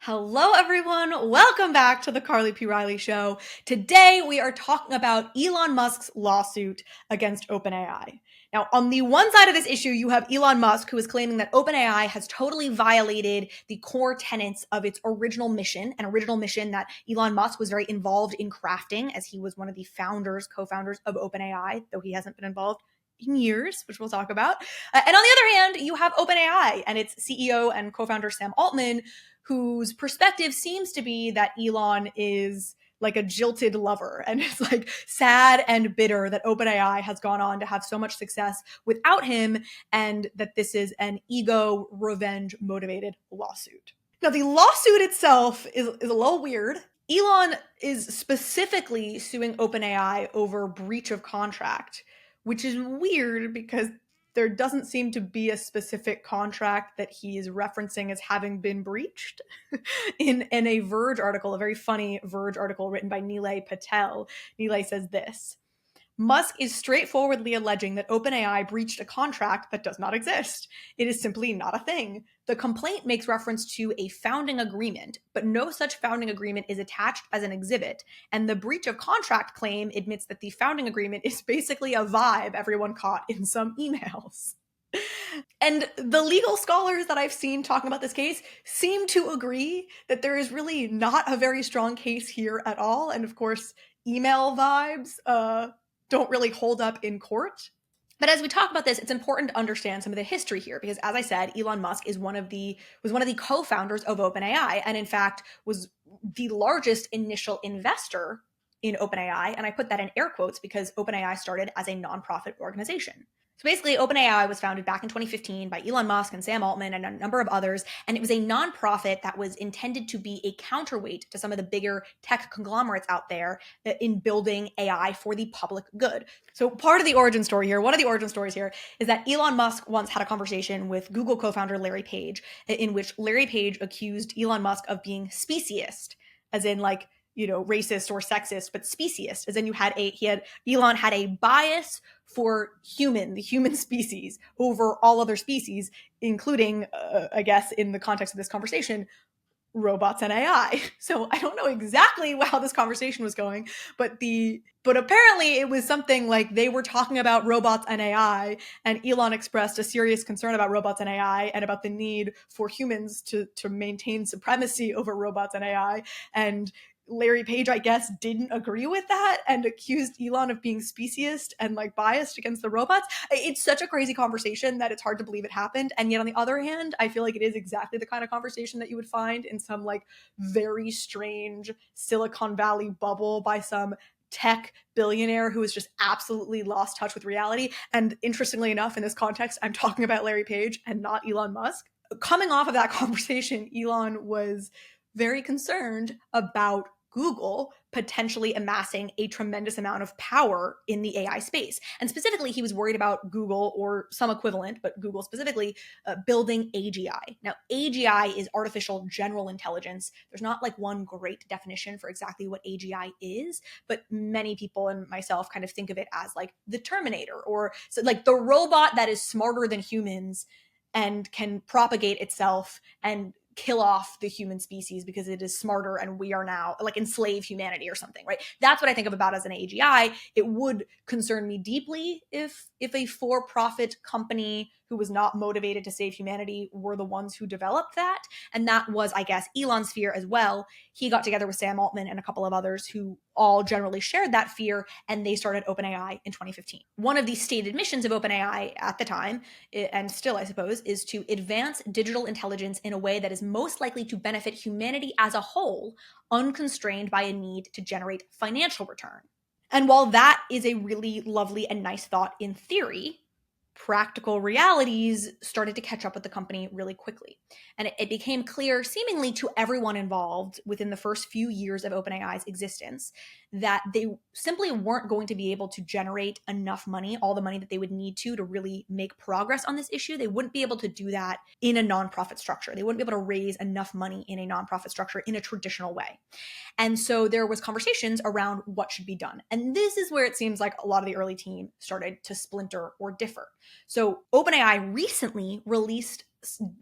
Hello, everyone. Welcome back to the Carly P. Riley Show. Today, we are talking about Elon Musk's lawsuit against OpenAI. Now, on the one side of this issue, you have Elon Musk, who is claiming that OpenAI has totally violated the core tenets of its original mission, an original mission that Elon Musk was very involved in crafting, as he was one of the co-founders of OpenAI, though he hasn't been involved in years, which we'll talk about. And on the other hand, you have OpenAI and its CEO and co-founder Sam Altman, whose perspective seems to be that Elon is like a jilted lover and is like sad and bitter that OpenAI has gone on to have so much success without him, and that this is an ego revenge motivated lawsuit. Now, the lawsuit itself is a little weird. Elon is specifically suing OpenAI over breach of contract, which is weird because there doesn't seem to be a specific contract that he is referencing as having been breached. in a Verge article, a very funny Verge article written by Nilay Patel, Nilay says this: Musk is straightforwardly alleging that OpenAI breached a contract that does not exist. It is simply not a thing. The complaint makes reference to a founding agreement, but no such founding agreement is attached as an exhibit, and the breach of contract claim admits that the founding agreement is basically a vibe everyone caught in some emails. And the legal scholars that I've seen talking about this case seem to agree that there is really not a very strong case here at all. And of course, email vibes don't really hold up in court. But as we talk about this, it's important to understand some of the history here, because as I said, Elon Musk was one of the co-founders of OpenAI, and in fact was the largest initial investor in OpenAI. And I put that in air quotes because OpenAI started as a nonprofit organization. So basically, OpenAI was founded back in 2015 by Elon Musk and Sam Altman and a number of others, and it was a nonprofit that was intended to be a counterweight to some of the bigger tech conglomerates out there in building AI for the public good. So part of the origin story here, one of the origin stories here, is that Elon Musk once had a conversation with Google co-founder Larry Page, in which Larry Page accused Elon Musk of being speciesist, as in like, racist or sexist, but speciesist, as in Elon had a bias for the human species over all other species, including, I guess, in the context of this conversation, robots and AI. So I don't know exactly how this conversation was going, but apparently it was something like they were talking about robots and AI, and Elon expressed a serious concern about robots and AI and about the need for humans to maintain supremacy over robots and AI. And Larry Page, I guess, didn't agree with that and accused Elon of being speciesist and like biased against the robots. It's such a crazy conversation that it's hard to believe it happened. And yet on the other hand, I feel like it is exactly the kind of conversation that you would find in some like very strange Silicon Valley bubble by some tech billionaire who has just absolutely lost touch with reality. And interestingly enough, in this context, I'm talking about Larry Page and not Elon Musk. Coming off of that conversation, Elon was very concerned about Google potentially amassing a tremendous amount of power in the AI space. And specifically, he was worried about Google, or some equivalent, but Google specifically, building AGI. Now, AGI is artificial general intelligence. There's not like one great definition for exactly what AGI is, but many people and myself kind of think of it as like the Terminator, or so like the robot that is smarter than humans and can propagate itself and kill off the human species because it is smarter and we are now like enslave humanity or something, right? That's what I think of about as an AGI. It would concern me deeply if a for-profit company who was not motivated to save humanity were the ones who developed that. And that was, I guess, Elon's fear as well. He got together with Sam Altman and a couple of others who all generally shared that fear, and they started OpenAI in 2015. One of the stated missions of OpenAI at the time, and still I suppose, is to advance digital intelligence in a way that is most likely to benefit humanity as a whole, unconstrained by a need to generate financial return. And while that is a really lovely and nice thought in theory, practical realities started to catch up with the company really quickly. And it became clear, seemingly to everyone involved within the first few years of OpenAI's existence, that they simply weren't going to be able to generate enough money, all the money that they would need to really make progress on this issue. They wouldn't be able to do that in a nonprofit structure. They wouldn't be able to raise enough money in a nonprofit structure in a traditional way. And so there was conversations around what should be done. And this is where it seems like a lot of the early team started to splinter or differ. So OpenAI recently released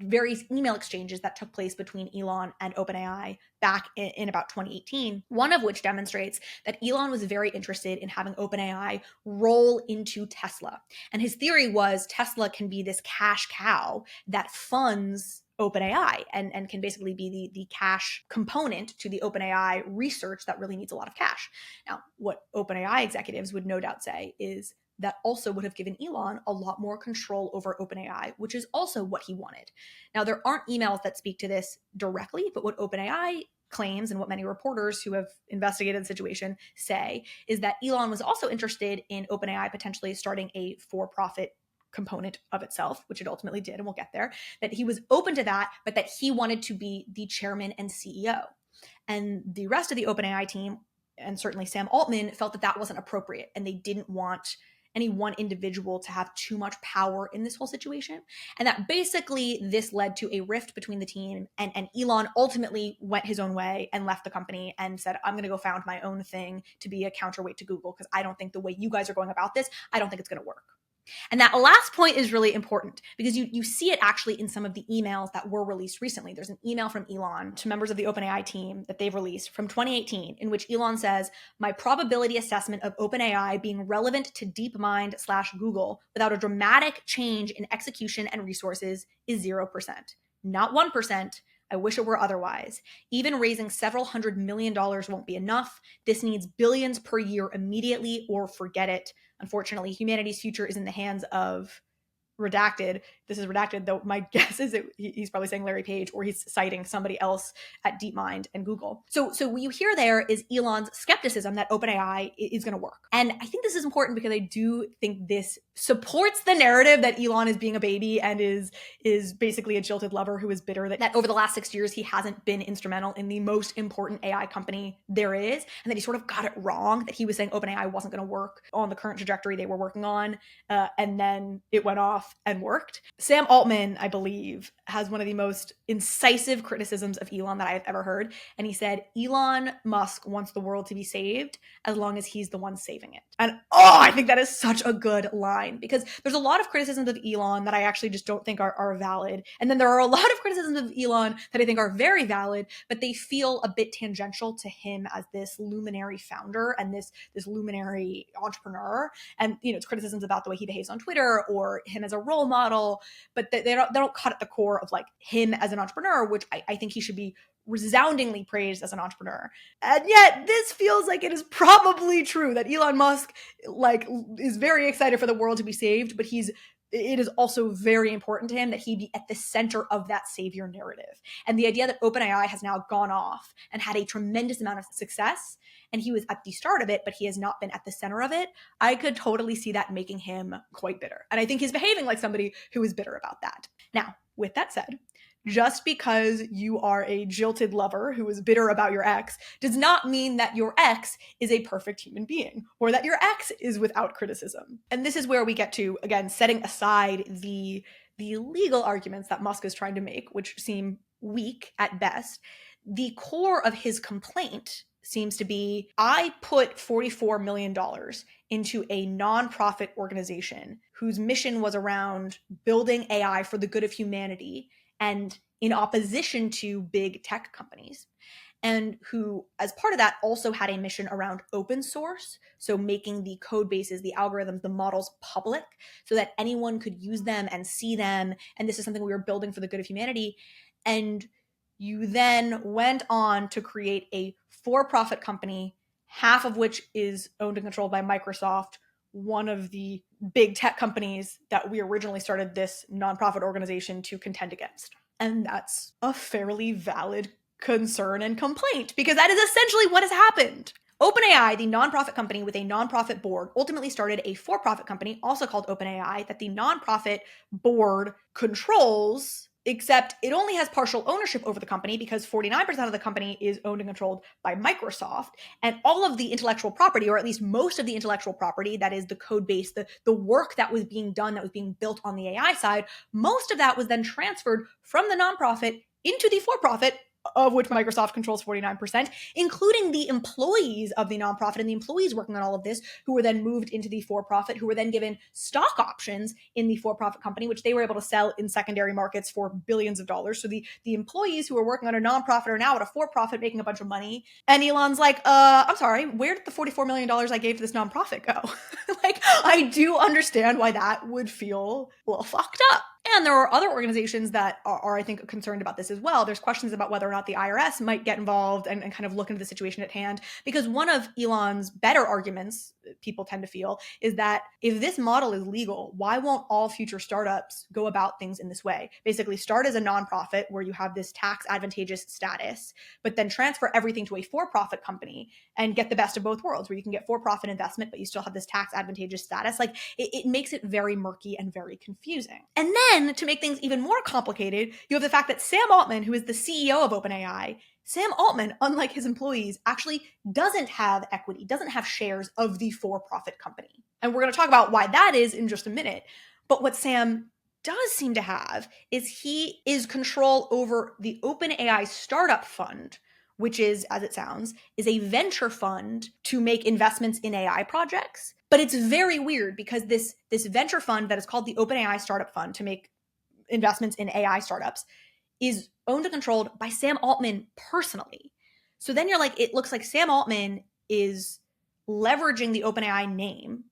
various email exchanges that took place between Elon and OpenAI back in about 2018, one of which demonstrates that Elon was very interested in having OpenAI roll into Tesla. And his theory was Tesla can be this cash cow that funds OpenAI and can basically be the cash component to the OpenAI research that really needs a lot of cash. Now, what OpenAI executives would no doubt say is that also would have given Elon a lot more control over OpenAI, which is also what he wanted. Now, there aren't emails that speak to this directly, but what OpenAI claims and what many reporters who have investigated the situation say is that Elon was also interested in OpenAI potentially starting a for-profit component of itself, which it ultimately did, and we'll get there, that he was open to that, but that he wanted to be the chairman and CEO. And the rest of the OpenAI team, and certainly Sam Altman, felt that that wasn't appropriate, and they didn't want any one individual to have too much power in this whole situation. And that basically this led to a rift between the team, and Elon ultimately went his own way and left the company and said, I'm going to go found my own thing to be a counterweight to Google, because I don't think the way you guys are going about this, I don't think it's going to work. And that last point is really important because you see it actually in some of the emails that were released recently. There's an email from Elon to members of the OpenAI team that they've released from 2018 in which Elon says, my probability assessment of OpenAI being relevant to DeepMind/Google without a dramatic change in execution and resources is 0%. Not 1%. I wish it were otherwise. Even raising several $100 million won't be enough. This needs billions per year immediately or forget it. Unfortunately, humanity's future is in the hands of redacted. This is redacted, though my guess is he's probably saying Larry Page, or he's citing somebody else at DeepMind and Google. So what you hear there is Elon's skepticism that OpenAI is going to work. And I think this is important because I do think this supports the narrative that Elon is being a baby and is basically a jilted lover who is bitter that over the last 6 years he hasn't been instrumental in the most important AI company there is, and that he sort of got it wrong, that he was saying OpenAI wasn't going to work on the current trajectory they were working on, and then it went off and worked. Sam Altman, I believe, has one of the most incisive criticisms of Elon that I've ever heard. And he said, Elon Musk wants the world to be saved as long as he's the one saving it. And I think that is such a good line, because there's a lot of criticisms of Elon that I actually just don't think are valid. And then there are a lot of criticisms of Elon that I think are very valid, but they feel a bit tangential to him as this luminary founder and this luminary entrepreneur. And, it's criticisms about the way he behaves on Twitter or him as a role model, but they don't cut at the core of like him as an entrepreneur, which I think he should be resoundingly praised as an entrepreneur. And yet this feels like it is probably true that Elon Musk is very excited for the world to be saved, but it is also very important to him that he be at the center of that savior narrative. And the idea that OpenAI has now gone off and had a tremendous amount of success, and he was at the start of it, but he has not been at the center of it, I could totally see that making him quite bitter. And I think he's behaving like somebody who is bitter about that. Now, with that said, just because you are a jilted lover who is bitter about your ex does not mean that your ex is a perfect human being or that your ex is without criticism. And this is where we get to, again, setting aside the legal arguments that Musk is trying to make, which seem weak at best. The core of his complaint seems to be, I put $44 million into a nonprofit organization whose mission was around building AI for the good of humanity and in opposition to big tech companies, and who, as part of that, also had a mission around open source, so making the code bases, the algorithms, the models public so that anyone could use them and see them, and this is something we were building for the good of humanity. And you then went on to create a for-profit company, half of which is owned and controlled by Microsoft, one of the big tech companies that we originally started this nonprofit organization to contend against. And that's a fairly valid concern and complaint, because that is essentially what has happened. OpenAI, the nonprofit company with a nonprofit board, ultimately started a for-profit company, also called OpenAI, that the nonprofit board controls, except it only has partial ownership over the company because 49% of the company is owned and controlled by Microsoft. And all of the intellectual property, or at least most of the intellectual property, that is the code base, the work that was being done, that was being built on the AI side, most of that was then transferred from the nonprofit into the for-profit of which Microsoft controls 49%, including the employees of the nonprofit and the employees working on all of this, who were then moved into the for-profit, who were then given stock options in the for-profit company, which they were able to sell in secondary markets for billions of dollars. So the employees who were working on a nonprofit are now at a for-profit making a bunch of money. And Elon's like, I'm sorry, where did the $44 million I gave to this nonprofit go? Like, I do understand why that would feel a little fucked up. And there are other organizations that are, I think, concerned about this as well. There's questions about whether or not the IRS might get involved and kind of look into the situation at hand. Because one of Elon's better arguments, people tend to feel, is that if this model is legal, why won't all future startups go about things in this way? Basically, start as a nonprofit where you have this tax advantageous status, but then transfer everything to a for-profit company and get the best of both worlds, where you can get for-profit investment, but you still have this tax advantageous status. Like, it makes it very murky and very confusing. And then to make things even more complicated, you have the fact that Sam Altman, who is the CEO of OpenAI, Sam Altman, unlike his employees, actually doesn't have equity, doesn't have shares of the for-profit company. And we're going to talk about why that is in just a minute. But what Sam does seem to have is he is control over the OpenAI startup fund, which is, as it sounds, is a venture fund to make investments in AI projects. But it's very weird because this venture fund that is called the OpenAI Startup Fund to make investments in AI startups is owned and controlled by Sam Altman personally. So then you're like, it looks like Sam Altman is leveraging the OpenAI name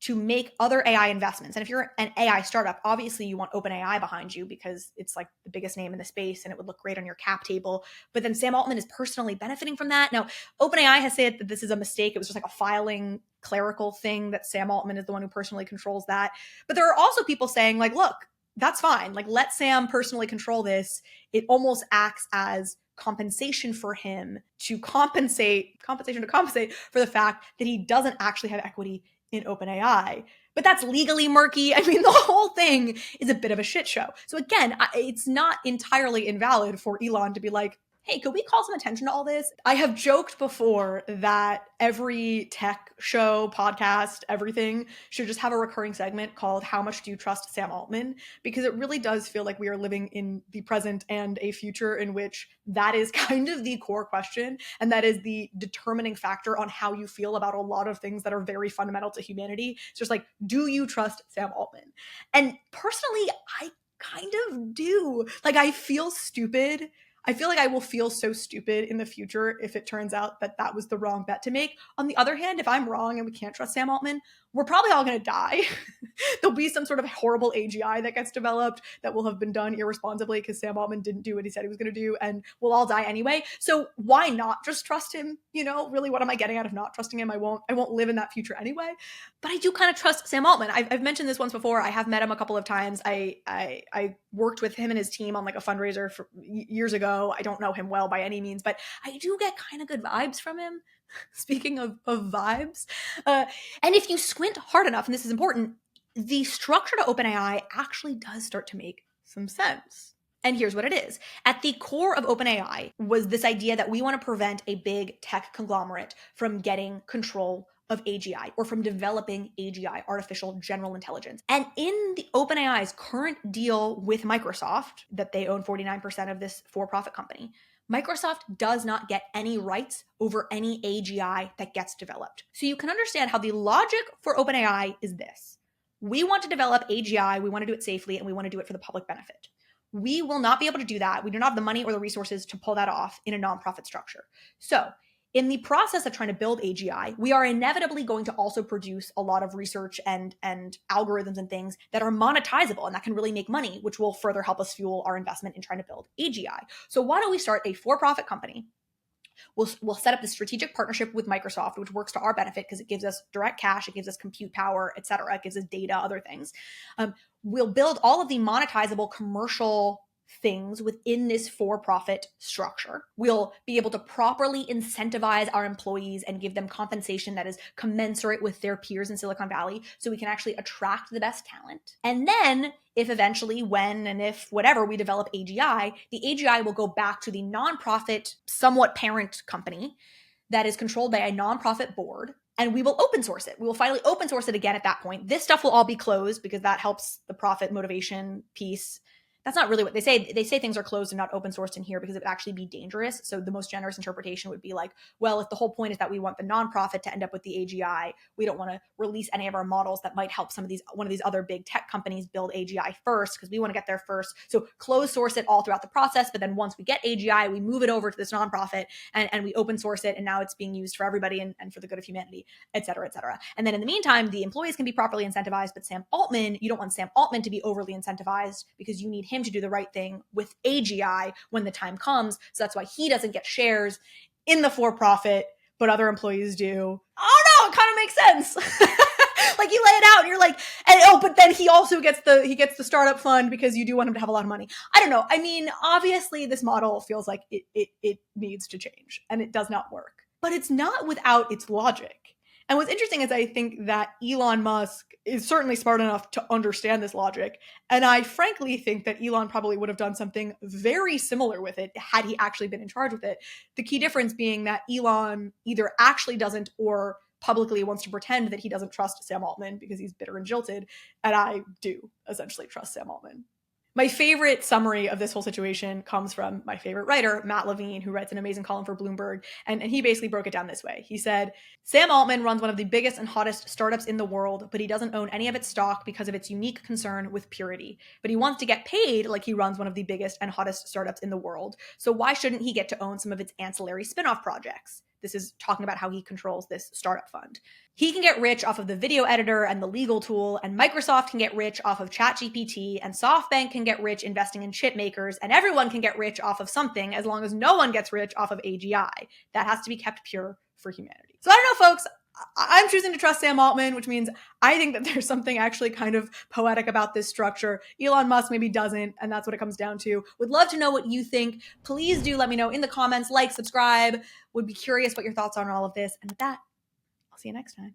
to make other AI investments. And if you're an AI startup, obviously you want OpenAI behind you because it's like the biggest name in the space and it would look great on your cap table. But then Sam Altman is personally benefiting from that. Now, OpenAI has said that this is a mistake. It was just like a filing clerical thing, that Sam Altman is the one who personally controls that. But there are also people saying like, look, that's fine. Like, let Sam personally control this. It almost acts as compensation for him to compensate for the fact that he doesn't actually have equity in OpenAI. But that's legally murky. I mean, the whole thing is a bit of a shit show. So again, it's not entirely invalid for Elon to be like, hey, could we call some attention to all this? I have joked before that every tech show, podcast, everything should just have a recurring segment called How Much Do You Trust Sam Altman? Because it really does feel like we are living in the present and a future in which that is kind of the core question. And that is the determining factor on how you feel about a lot of things that are very fundamental to humanity. It's just like, do you trust Sam Altman? And personally, I kind of do. Like, I feel stupid. I feel like I will feel so stupid in the future if it turns out that that was the wrong bet to make. On the other hand, if I'm wrong and we can't trust Sam Altman, we're probably all going to die. There'll be some sort of horrible AGI that gets developed that will have been done irresponsibly because Sam Altman didn't do what he said he was going to do, and we'll all die anyway. So why not just trust him? You know, really, what am I getting out of not trusting him? I won't live in that future anyway. But I do kind of trust Sam Altman. I've mentioned this once before. I have met him a couple of times. I worked with him and his team on like a fundraiser years ago. I don't know him well by any means, but I do get kind of good vibes from him. Speaking of vibes. And if you squint hard enough, and this is important, the structure to OpenAI actually does start to make some sense. And here's what it is. At the core of OpenAI was this idea that we want to prevent a big tech conglomerate from getting control of AGI or from developing AGI, artificial general intelligence. And in the OpenAI's current deal with Microsoft, that they own 49% of this for-profit company, Microsoft does not get any rights over any AGI that gets developed. So you can understand how the logic for OpenAI is this. We want to develop AGI, we want to do it safely, and we want to do it for the public benefit. We will not be able to do that. We do not have the money or the resources to pull that off in a nonprofit structure. So in the process of trying to build AGI, we are inevitably going to also produce a lot of research and algorithms and things that are monetizable and that can really make money, which will further help us fuel our investment in trying to build AGI. So why don't we start a for-profit company? We'll set up this strategic partnership with Microsoft, which works to our benefit because it gives us direct cash, it gives us compute power, et cetera. It gives us data, other things. We'll build all of the monetizable commercial things within this for-profit structure. We'll be able to properly incentivize our employees and give them compensation that is commensurate with their peers in Silicon Valley so we can actually attract the best talent. And then if eventually, when and if whatever we develop AGI, the AGI will go back to the nonprofit, somewhat parent company that is controlled by a nonprofit board. And we will open source it. We will finally open source it again at that point. This stuff will all be closed because that helps the profit motivation piece. That's not really what they say. They say things are closed and not open sourced in here because it would actually be dangerous. So the most generous interpretation would be like, well, if the whole point is that we want the nonprofit to end up with the AGI, we don't want to release any of our models that might help one of these other big tech companies build AGI first because we want to get there first. So close source it all throughout the process. But then once we get AGI, we move it over to this nonprofit and we open source it. And now it's being used for everybody and for the good of humanity, et cetera, et cetera. And then in the meantime, the employees can be properly incentivized. But Sam Altman, you don't want Sam Altman to be overly incentivized because you need him to do the right thing with AGI when the time comes. So that's why he doesn't get shares in the for-profit, but other employees do. Oh no, it kind of makes sense. Like you lay it out and you're like, but then he also gets the startup fund because you do want him to have a lot of money. I don't know. I mean, obviously this model feels like it needs to change and it does not work, but it's not without its logic. And what's interesting is I think that Elon Musk is certainly smart enough to understand this logic. And I frankly think that Elon probably would have done something very similar with it had he actually been in charge with it. The key difference being that Elon either actually doesn't or publicly wants to pretend that he doesn't trust Sam Altman because he's bitter and jilted. And I do essentially trust Sam Altman. My favorite summary of this whole situation comes from my favorite writer, Matt Levine, who writes an amazing column for Bloomberg. And he basically broke it down this way. He said, Sam Altman runs one of the biggest and hottest startups in the world, but he doesn't own any of its stock because of its unique concern with purity. But he wants to get paid like he runs one of the biggest and hottest startups in the world. So why shouldn't he get to own some of its ancillary spin-off projects? This is talking about how he controls this startup fund. He can get rich off of the video editor and the legal tool, and Microsoft can get rich off of ChatGPT, and SoftBank can get rich investing in chip makers, and everyone can get rich off of something as long as no one gets rich off of AGI. That has to be kept pure for humanity. So I don't know, folks. I'm choosing to trust Sam Altman, which means I think that there's something actually kind of poetic about this structure. Elon Musk maybe doesn't, and that's what it comes down to. Would love to know what you think. Please do let me know in the comments, like, subscribe. Would be curious what your thoughts are on all of this. And with that, I'll see you next time.